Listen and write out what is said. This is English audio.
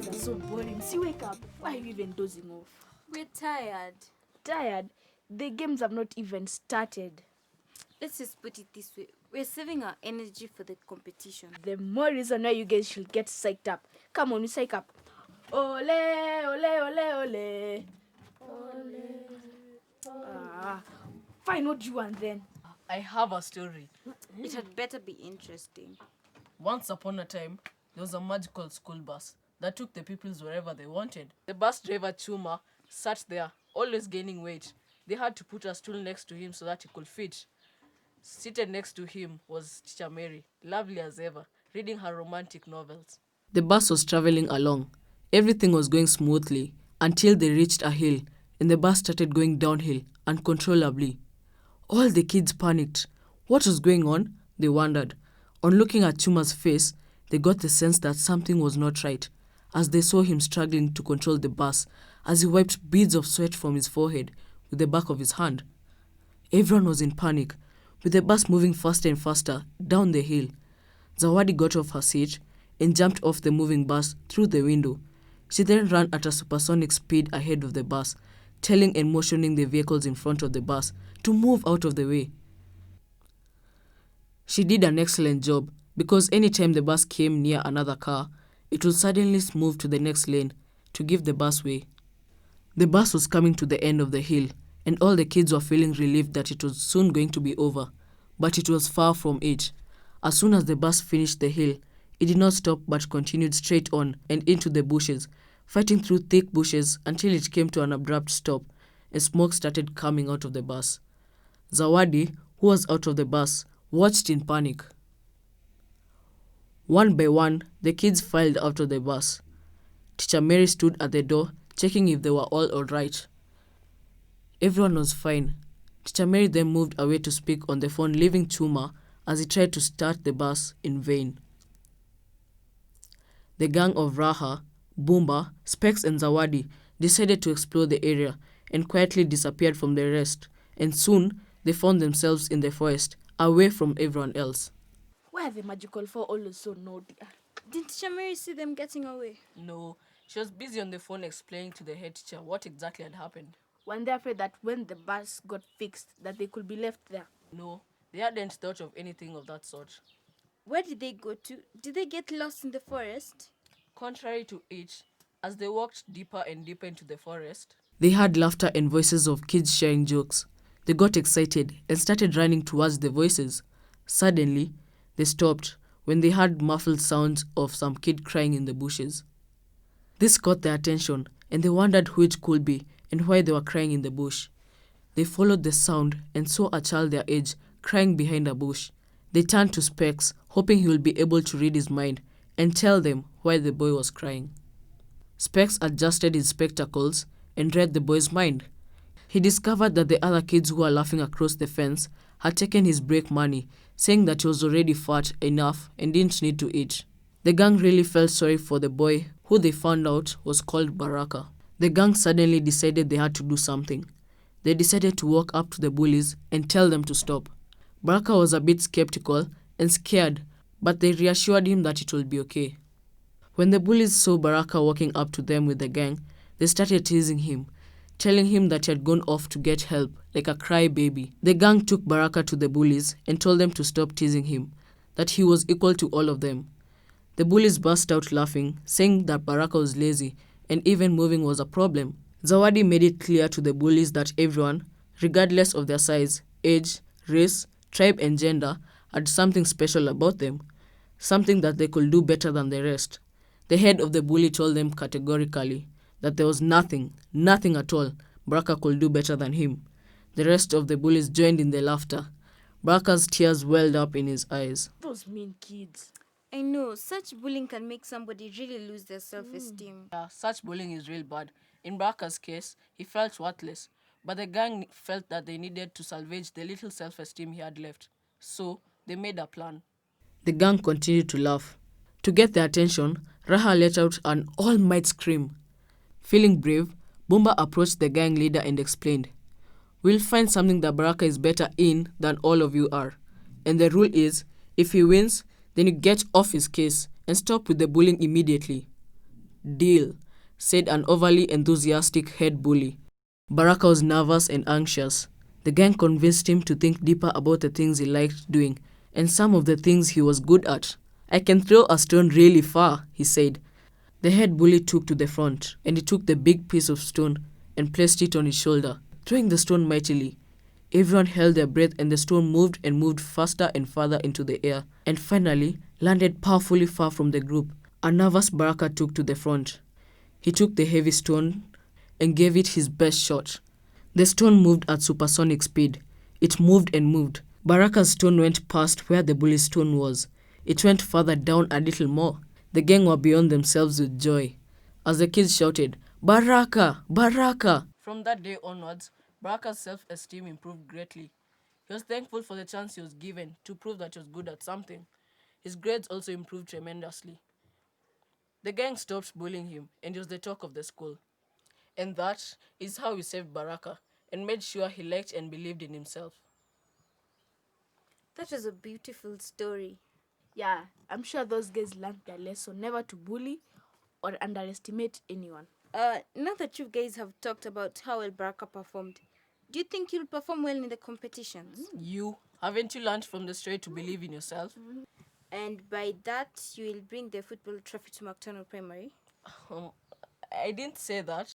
guys are so boring. See, wake up. Why are you even dozing off? We're tired. Tired? The games have not even started. Let's just put it this way. We're saving our energy for the competition. The more reason why you guys should get psyched up. Come on, you psych up. Ole, ole, ole, ole. Fine, what do you want then? I have a story. It had better be interesting. Once upon a time, there was a magical school bus that took the pupils wherever they wanted. The bus driver, Chuma, sat there, always gaining weight. They had to put a stool next to him so that he could fit. Seated next to him was Teacher Mary, lovely as ever, reading her romantic novels. The bus was traveling along. Everything was going smoothly until they reached a hill, and the bus started going downhill uncontrollably. All the kids panicked. What was going on? They wondered. On looking at Chuma's face, they got the sense that something was not right, as they saw him struggling to control the bus as he wiped beads of sweat from his forehead with the back of his hand. Everyone was in panic, with the bus moving faster and faster down the hill. Zawadi got off her seat and jumped off the moving bus through the window. She then ran at a supersonic speed ahead of the bus, telling and motioning the vehicles in front of the bus to move out of the way. She did an excellent job because anytime the bus came near another car, it would suddenly move to the next lane to give the bus way. The bus was coming to the end of the hill, and all the kids were feeling relieved that it was soon going to be over, but it was far from it. As soon as the bus finished the hill, it did not stop but continued straight on and into the bushes, fighting through thick bushes until it came to an abrupt stop, and smoke started coming out of the bus. Zawadi, who was out of the bus, watched in panic. One by one, the kids filed out of the bus. Teacher Mary stood at the door, checking if they were all right. Everyone was fine. Teacher Mary then moved away to speak on the phone, leaving Chuma as he tried to start the bus in vain. The gang of Raha, Boomba, Specs and Zawadi decided to explore the area and quietly disappeared from the rest, and soon they found themselves in the forest, away from everyone else. Why are the magical four always so naughty? Didn't Teacher Mary see them getting away? No, she was busy on the phone explaining to the head teacher what exactly had happened. Weren't they afraid that when the bus got fixed, that they could be left there? No, they hadn't thought of anything of that sort. Where did they go to? Did they get lost in the forest? Contrary to each, as they walked deeper and deeper into the forest, they heard laughter and voices of kids sharing jokes. They got excited and started running towards the voices. Suddenly, they stopped when they heard muffled sounds of some kid crying in the bushes. This caught their attention, and they wondered who it could be and why they were crying in the bush. They followed the sound and saw a child their age crying behind a bush. They turned to Specs, hoping he would be able to read his mind and tell them why the boy was crying. Specs adjusted his spectacles and read the boy's mind. He discovered that the other kids who were laughing across the fence had taken his break money, saying that he was already fat enough and didn't need to eat. The gang really felt sorry for the boy, who they found out was called Baraka. The gang suddenly decided they had to do something. They decided to walk up to the bullies and tell them to stop. Baraka was a bit skeptical and scared, but they reassured him that it will be okay. When the bullies saw Baraka walking up to them with the gang, they started teasing him, telling him that he had gone off to get help, like a crybaby. The gang took Baraka to the bullies and told them to stop teasing him, that he was equal to all of them. The bullies burst out laughing, saying that Baraka was lazy and even moving was a problem. Zawadi made it clear to the bullies that everyone, regardless of their size, age, race, tribe and gender, had something special about them, something that they could do better than the rest. The head of the bully told them categorically that there was nothing at all Baraka could do better than him. The rest of the bullies joined in the laughter. Baraka's tears welled up in his eyes. Those mean kids. I know, such bullying can make somebody really lose their self-esteem. Yeah, such bullying is real bad. In Baraka's case, he felt worthless, but the gang felt that they needed to salvage the little self-esteem he had left. So, they made a plan. The gang continued to laugh. To get their attention, Raha let out an all-might scream. Feeling brave, Boomba approached the gang leader and explained, "We'll find something that Baraka is better in than all of you are. And the rule is, if he wins, then you get off his case and stop with the bullying immediately." Deal, said an overly enthusiastic head bully. Baraka was nervous and anxious. The gang convinced him to think deeper about the things he liked doing and some of the things he was good at. I can throw a stone really far, he said. The head bully took to the front, and he took the big piece of stone and placed it on his shoulder, throwing the stone mightily. Everyone held their breath and the stone moved and moved faster and farther into the air, and finally landed powerfully far from the group. A nervous Baraka took to the front. He took the heavy stone and gave it his best shot. The stone moved at supersonic speed. It moved and moved. Baraka's stone went past where the bully's stone was. It went further down a little more. The gang were beyond themselves with joy as the kids shouted, "Baraka! Baraka!" From that day onwards, Baraka's self-esteem improved greatly. He was thankful for the chance he was given to prove that he was good at something. His grades also improved tremendously. The gang stopped bullying him and he was the talk of the school. And that is how he saved Baraka and made sure he liked and believed in himself. That was a beautiful story. Yeah, I'm sure those guys learned their lesson never to bully or underestimate anyone. Now that you guys have talked about how well Baraka performed, do you think you'll perform well in the competitions? Haven't you learned from the story to believe in yourself? And by that, you will bring the football trophy to McDonald Primary? I didn't say that.